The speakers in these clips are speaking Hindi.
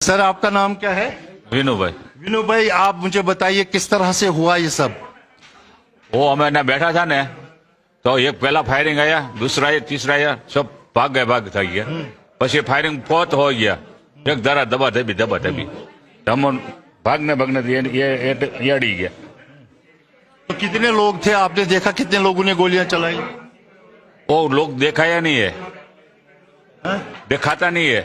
सर आपका नाम क्या है? विनू भाई। विनू भाई, आप मुझे बताइए किस तरह से हुआ ये सब? वो हमें ना बैठा था ने तो एक पहला फायरिंग आया, दूसरा आया, तीसरा आया, सब भाग થઈ ગયા। પછી फायरिंग बहुत हो गया, एक दरा दबा दबी हम भागने ये अड़ी गया। तो कितने लोग थे, आपने देखा कितने लोगों ने गोलियां चलाई? वो लोग देखा या नहीं है, दिखाता नहीं है,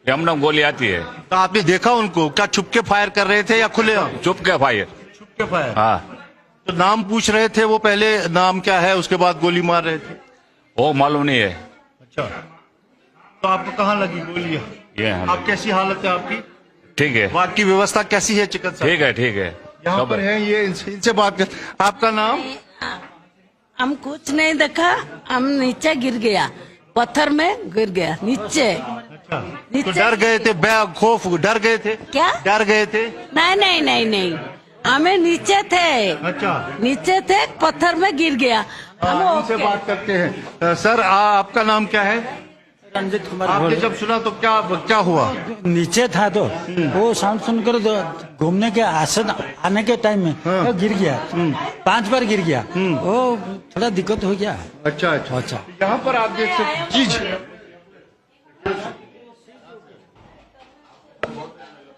हमने गोली आती है। तो आपने देखा उनको? क्या छुप के फायर कर रहे थे या खुले? चुप के फायर। छुप के फायर। हाँ। तो नाम पूछ रहे थे वो, पहले नाम क्या है, उसके बाद गोली मार रहे थे? वो मालूम नहीं है। अच्छा, तो आपको कहाँ लगी गोलियां? ये आप कैसी हालत है आपकी? ठीक है, बात की व्यवस्था कैसी है चिकित्सा? ठीक है, ठीक है। यहाँ पर है ये, इनसे बात कर। आपका नाम? हम कुछ नहीं देखा, हम नीचे गिर गया, पत्थर में गिर गया नीचे। अच्छा, तो नीचे डर गए थे, खौफ, डर गए थे? क्या? डर गए थे? नहीं नहीं नहीं नहीं, हमें नीचे थे। अच्छा, नीचे थे, पत्थर में गिर गया। हम इनसे बात करते हैं। सर आपका नाम क्या है? रंजित कुमार। आपने जब सुना तो क्या हुआ? नीचे था तो वो साउंड सुनकर घूमने के आने के टाइम में वो गिर गया, 5 बार गिर गया। वो थोड़ा दिक्कत हो गया। अच्छा अच्छा अच्छा। यहाँ पर आप देख सकते चीज।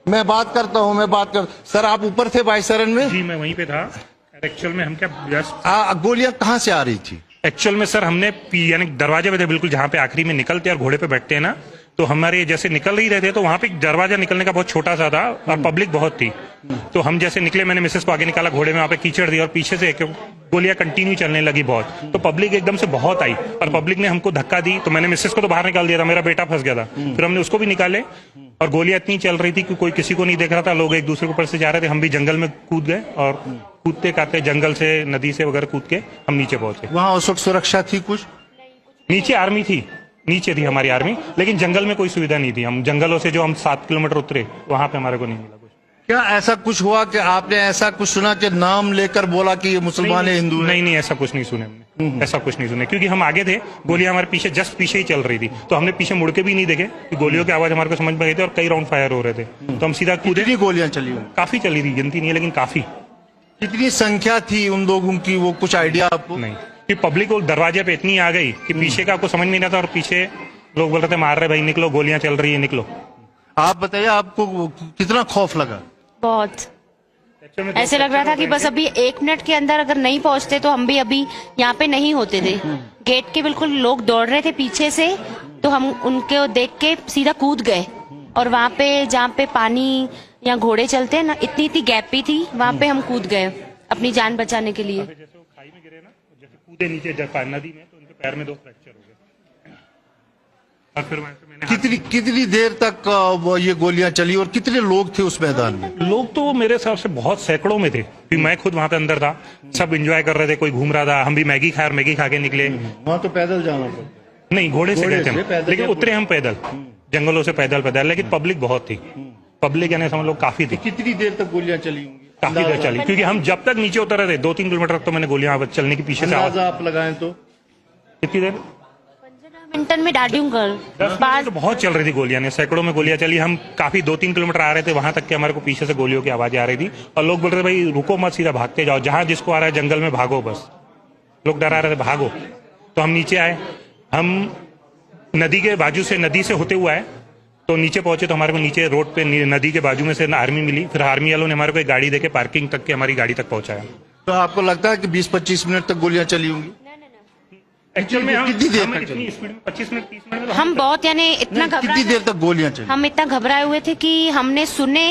मैं बात करता हूँ, सर आप ऊपर थे बाइसरन में? जी मैं वहीं पे था। एक्चुअल में हम क्या जस्ट गोलियां कहाँ से आ रही थी? एक्चुअल में सर हमने यानी दरवाजे पे थे बिल्कुल, जहाँ पे आखिरी में निकलते और घोड़े पे बैठते हैं ना, तो हमारे जैसे निकल ही रहे थे तो वहाँ पे दरवाजा निकलने का बहुत छोटा सा था और पब्लिक बहुत थी। तो हम जैसे निकले, मैंने मिसेस को आगे निकाला, घोड़े में वहाँ पे कीचड़ दी और पीछे से गोलियां कंटिन्यू चलने लगी बहुत। तो पब्लिक एकदम से बहुत आई और पब्लिक ने हमको धक्का दी, तो मैंने मिसेस को तो बाहर निकाल दिया था, मेरा बेटा फंस गया था। फिर हमने उसको भी निकाले और गोलियां इतनी चल रही थी कि कोई किसी को नहीं देख रहा था, लोग एक दूसरे के ऊपर से जा रहे थे। हम भी जंगल में कूद गए और कूदते काटते जंगल से, नदी से वगैरह कूद के हम नीचे पहुंचे। वहाँ उस वक्त सुरक्षा थी कुछ? नीचे आर्मी थी, नीचे थी हमारी आर्मी, लेकिन जंगल में कोई सुविधा नहीं थी। हम जंगलों से जो हम 7 किलोमीटर उतरे वहां पे हमारे को नहीं मिला कुछ। क्या ऐसा कुछ हुआ कि आपने ऐसा कुछ सुना कि नाम लेकर बोला कि ये मुसलमान है, हिंदू है? नहीं नहीं, ऐसा कुछ नहीं सुने हमने, ऐसा कुछ नहीं सुने, क्योंकि हम आगे थे, गोलियां हमारे पीछे जस्ट पीछे ही चल रही थी, तो हमने पीछे मुड़ के भी नहीं देखे कि गोलियों की आवाज हमारे को समझ में गई थी और कई राउंड फायर हो रहे थे, तो हम सीधा कूदे। कितनी गोलियां चली? काफी चली थी, गिनती नहीं है लेकिन काफी। कितनी संख्या थी उन लोगों की, वो कुछ आइडिया आपको? नहीं, कि पब्लिक को दरवाजे पे इतनी आ गई कि पीछे का आपको समझ नहीं आता और पीछे लोग बोल रहे थे मार रहे भाई, निकलो, गोलियां चल रही है, निकलो। आप बताइए, आपको कितना खौफ लगा? बहुत ऐसे लग रहा था कि बस अभी 1 मिनट के अंदर अगर नहीं पहुंचते तो हम भी अभी यहाँ पे नहीं होते थे। गेट के बिल्कुल लोग दौड़ रहे थे पीछे से, तो हम उनको देख के सीधा कूद गए और वहाँ पे जहाँ पे पानी या घोड़े चलते हैं ना, इतनी गैप भी थी, वहाँ पे हम कूद गए अपनी जान बचाने के लिए। जैसे वो खाई में गिरे ना, जैसे कूदे नीचे नदी में, तो उनके पैर में 2 फ्रैक्चर हो गए। और फिर वहाँ से मैंने कितनी देर तक ये गोलियां चली और कितने लोग थे उस मैदान में? लोग तो मेरे हिसाब से बहुत सैकड़ों में थे, मैं खुद वहाँ पे अंदर था, सब एंजॉय कर रहे थे, कोई घूम रहा था, हम भी मैगी खाए और मैगी खा के निकले। वहाँ तो पैदल जाना पड़ता? नहीं, घोड़े से गए थे, लेकिन उतरे हम पैदल, जंगलों से पैदल, लेकिन पब्लिक बहुत थी। पब्लिक यानी समझ लो काफी थी। कितनी देर तक गोलियां चली होंगी? काफी देर चली, क्योंकि हम जब तक नीचे उतर रहे थे 2-3 किलोमीटर तक तो मैंने गोलियां चलने की पीछे से आवाज। आप लगाएं तो कितनी देर? 15 मिनट डालूंगा। तो बहुत चल रही थी गोलियां, सैकड़ों में गोलियां चली। हम काफी 2-3 किलोमीटर आ रहे थे, वहां तक के हमारे को पीछे से गोलियों की आवाज आ रही थी और लोग बोल रहे थे भाई रुको मत, सीधा भागते जाओ, जहां जिसको आ रहा है जंगल में भागो, बस। लोग डरा रहे थे भागो, तो हम नीचे आए। हम नदी के बाजू से, नदी से होते हुए आए, तो नीचे पहुंचे तो हमारे को नीचे रोड पे नदी के बाजू में से आर्मी मिली। फिर आर्मी वालों ने हमारे को एक गाड़ी देके पार्किंग तक के हमारी गाड़ी तक पहुंचाया। तो आपको लगता है कि 20-25 मिनट तक गोलियां चली होंगी? एक्चुअल में कितनी देर तक इतनी स्पीड में 25 मिनट 30 मिनट हम बहुत यानी इतना कितनी देर तक गोलियां चली? हम इतना घबराए हुए थे कि हमने सुने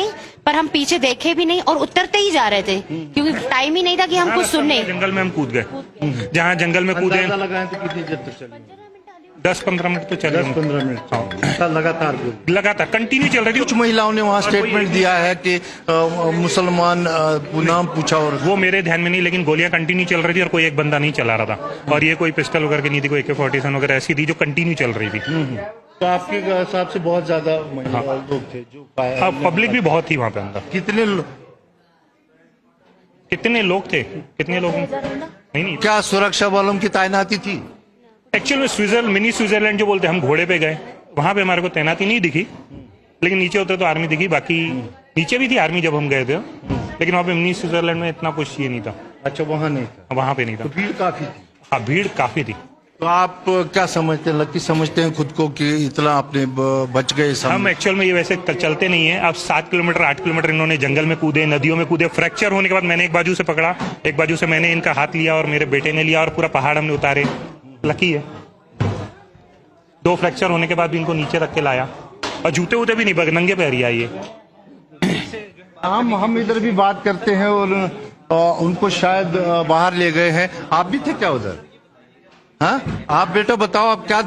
पर हम पीछे देखे भी नहीं और उतरते ही जा रहे थे, क्योंकि टाइम ही नहीं था कि हम कुछ सुनने। जंगल में हम कूद गए, जहाँ जंगल में कूदे। लगाएं तो कितनी देर तक चली? 10-15 मिनट तो चले। 10-15 मिनट लगातार कंटिन्यू चल रही थी। कुछ महिलाओं ने वहाँ स्टेटमेंट दिया है कि मुसलमान नाम पूछा, और वो मेरे ध्यान में नहीं, लेकिन गोलियां कंटिन्यू चल रही थी और कोई एक बंदा नहीं चला रहा था, और ये कोई पिस्टल वगैरह की नहीं थी, कोई AK-47 वगैरह ऐसी थी जो कंटिन्यू चल रही थी। तो आपके हिसाब से बहुत ज्यादा लोग थे जो? हाँ, पब्लिक भी बहुत थी वहाँ पे अंदर। कितने लोग थे? कितने लोग? नहीं, क्या सुरक्षा बलों की तैनाती थी? एक्चुअल में मिनी स्विट्जरलैंड जो बोलते हैं, हम घोड़े पे गए, वहां पे हमारे को तैनाती नहीं दिखी, लेकिन नीचे उतरे तो आर्मी दिखी, बाकी नीचे भी थी आर्मी जब हम गए थे, लेकिन वहाँ पे मिनी स्विट्जरलैंड में इतना कुछ ये नहीं था, अच्छा वहाँ नहीं था, वहाँ पे नहीं था। तो भीड़ काफी थी। हाँ भीड़ काफी थी। तो आप क्या समझते हैं, लकी समझते हैं खुद को कि इतना आपने बच गए सामने? हम एक्चुअल में ये वैसे चलते नहीं है। अब 7 किलोमीटर 8 किलोमीटर इन्होंने जंगल में कूदे, नदियों में कूदे, फ्रैक्चर होने के बाद मैंने एक बाजू से पकड़ा, एक बाजू से मैंने इनका हाथ लिया और मेरे बेटे ने लिया और पूरा पहाड़ हमने उतारे। लकी है 2 फ्रैक्चर होने के बाद भी इनको नीचे रख के लाया, और जूते वूते भी नहीं बग, नंगे पैर ही आइए। हम इधर भी बात करते हैं और उनको शायद बाहर ले गए हैं। आप भी थे क्या उधर? हाँ, आप बेटा बताओ, आप क्या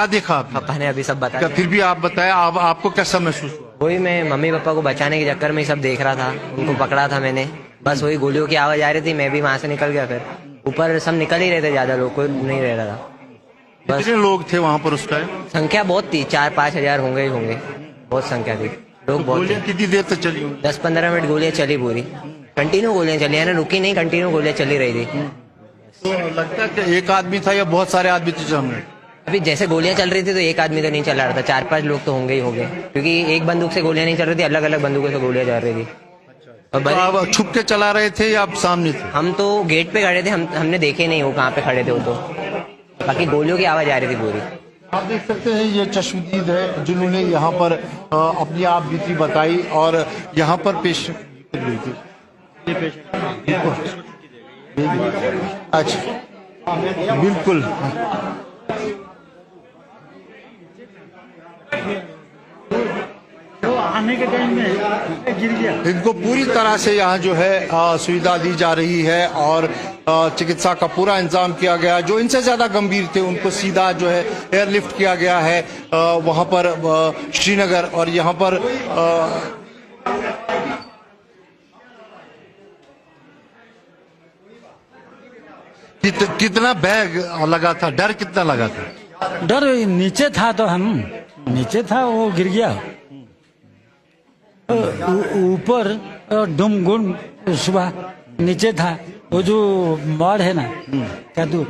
देखा आपने? पापा ने अभी सब क्या बताया। फिर भी आप बताया, आपको कैसा महसूस हुआ? वही मैं मम्मी पापा को बचाने के चक्कर में ही सब देख रहा था, उनको पकड़ा था मैंने, बस वही गोलियों की आवाज आ रही थी, मैं भी वहां से निकल गया। फिर ऊपर सब निकल ही रहे थे, ज्यादा लोग कोई नहीं रह रहा था। बस कितने लोग थे वहाँ पर उस टाइम? संख्या बहुत थी, 4-5 हजार होंगे ही होंगे, बहुत संख्या थी, लोग बहुत गोलियां थे। कितनी देर तक चली होंगी? 10-15 मिनट गोलियां चली पूरी, कंटिन्यू गोलियां चली है ना, रुकी नहीं, कंटिन्यू गोलियां चली रही थी। तो लगता है कि एक आदमी था या बहुत सारे आदमी थे सामने? अभी जैसे गोलियां चल रही थी तो एक आदमी तो नहीं चला रहा था, 4-5 लोग तो होंगे ही होंगे, क्योंकि एक बंदूक से गोलियां नहीं चल रही थी, अलग अलग बंदूकों से गोलियां चल रही थी। और तो आप छुप के चला रहे थे या आप सामने थे? हम तो गेट पे खड़े थे, हमने देखे नहीं वो कहाँ पे खड़े थे वो, तो बाकी गोलियों की आवाज आ रही थी पूरी। आप देख सकते हैं ये चश्मदीद है जिन्होंने यहाँ पर अपनी आप बीती बताई और यहाँ पर पेश अच्छा बिल्कुल तो आने के टाइम में गिर गया। इनको पूरी तरह से यहाँ जो है सुविधा दी जा रही है और चिकित्सा का पूरा इंतजाम किया गया। जो इनसे ज्यादा गंभीर थे उनको सीधा जो है एयरलिफ्ट किया गया है वहाँ पर श्रीनगर, और यहाँ पर कितना बैग लगा था, डर कितना लगा था? डर नीचे था, तो हम नीचे था, वो गिर गया। ऊपर डुम सुबह नीचे था, वो जो मॉड है ना, कद्दू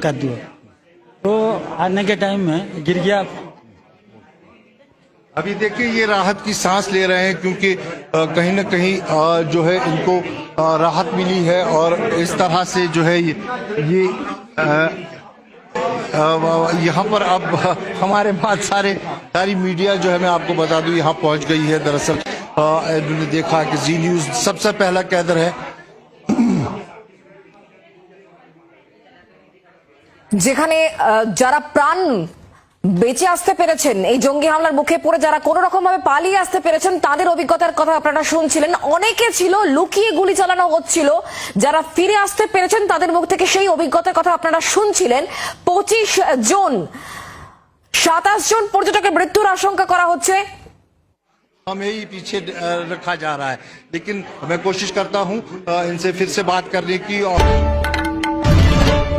तो आने के टाइम में गिर गया। अभी देखिए ये राहत की सांस ले रहे हैं क्योंकि कहीं न कहीं जो है इनको राहत मिली है, और इस तरह से जो है ये यहाँ पर अब हमारे पास सारी मीडिया जो है, मैं आपको बता दूं, यहाँ पहुंच गई है। दरअसल इन्होंने देखा कि जी न्यूज सबसे पहला कैदर है। যেখানে যারা প্রাণ বেঁচে আসতে পেরেছেন এই জঙ্গি হামলার মুখে পড়ে, যারা কোনো রকম ভাবে পালিয়ে আসতে পেরেছেন, তাদের অভিজ্ঞতার কথা আপনারা শুনছিলেন। অনেকে ছিল লুকিয়ে গুলি চালানো হচ্ছিল, যারা ফিরে আসতে পেরেছেন তাদের মুখ থেকে সেই অভিজ্ঞতার কথা আপনারা শুনছিলেন। 25 জন 27 জন পর্যটকের মৃত্যুর আশঙ্কা করা হচ্ছে। हमें ही पीछे रखा जा रहा है, लेकिन मैं कोशिश करता हूं इनसे फिर से बात करने की। और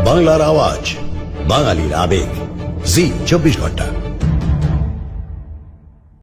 বাংলার আওয়াজ, বাঙালির আবেগ, জি 24 ঘন্টা।